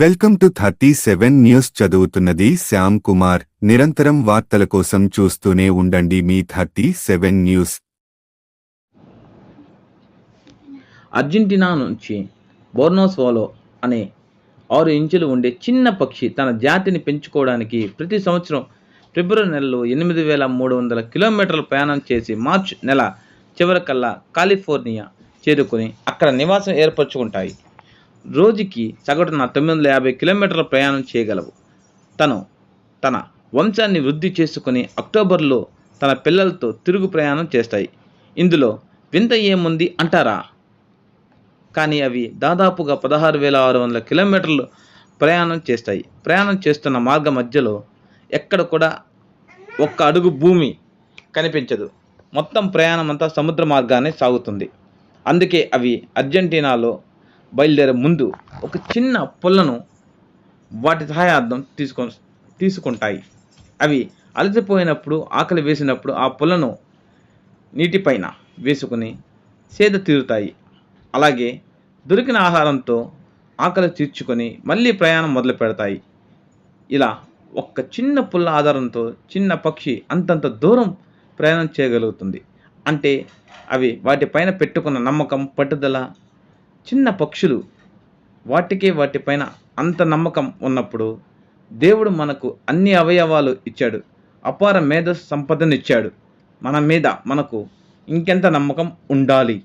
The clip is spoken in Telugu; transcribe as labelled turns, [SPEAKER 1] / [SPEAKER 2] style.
[SPEAKER 1] Welcome to 37 news. చదువుతున్నది శ్యామ్ కుమార్. నిరంతరం వార్తల కోసం చూస్తూనే ఉండండి మీ 37 న్యూస్.
[SPEAKER 2] అర్జెంటీనా నుంచి బోర్నోస్వాలో అనే 6 ఇంచులు ఉండే చిన్న పక్షి తన జాతిని పెంచుకోవడానికి ప్రతి సంవత్సరం ఫిబ్రవరి నెలలో 8,300 కిలోమీటర్ల ప్రయాణం చేసి మార్చి నెల చివరికల్లా కాలిఫోర్నియా చేరుకుని అక్కడ నివాసం ఏర్పరచుకుంటాయి. రోజుకి సగటున 950 కిలోమీటర్ల ప్రయాణం చేయగలవు. తన వంశాన్ని వృద్ధి చేసుకుని అక్టోబర్లో తన పిల్లలతో తిరుగు ప్రయాణం చేస్తాయి. ఇందులో వింత ఏముంది అంటారా? కానీ అవి దాదాపుగా 16,600 కిలోమీటర్లు ప్రయాణం చేస్తాయి. ప్రయాణం చేస్తున్న మార్గ మధ్యలో ఎక్కడ కూడా ఒక్క అడుగు భూమి కనిపించదు. మొత్తం ప్రయాణం అంతా సముద్ర మార్గానే సాగుతుంది. అందుకే అవి అర్జెంటీనాలో బయలుదేరే ముందు ఒక చిన్న పుల్లను వాటి సహాయార్థం తీసుకుంటాయి. అవి అలసిపోయినప్పుడు, ఆకలి వేసినప్పుడు ఆ పుల్లను నీటిపైన వేసుకుని సేద తీరుతాయి. అలాగే దొరికిన ఆహారంతో ఆకలి తీర్చుకొని మళ్ళీ ప్రయాణం మొదలు పెడతాయి. ఇలా ఒక్క చిన్న పుల్ల ఆధారంతో చిన్న పక్షి అంతంత దూరం ప్రయాణం చేయగలుగుతుంది. అంటే అవి వాటిపైన పెట్టుకున్న నమ్మకం, పట్టుదల. చిన్న పక్షులు వాటిపైన అంత నమ్మకం ఉన్నప్పుడు దేవుడు మనకు అన్ని అవయవాలు ఇచ్చాడు, అపార మేధ సంపదనిచ్చాడు. మన మీద మనకు ఇంకెంత నమ్మకం ఉండాలి?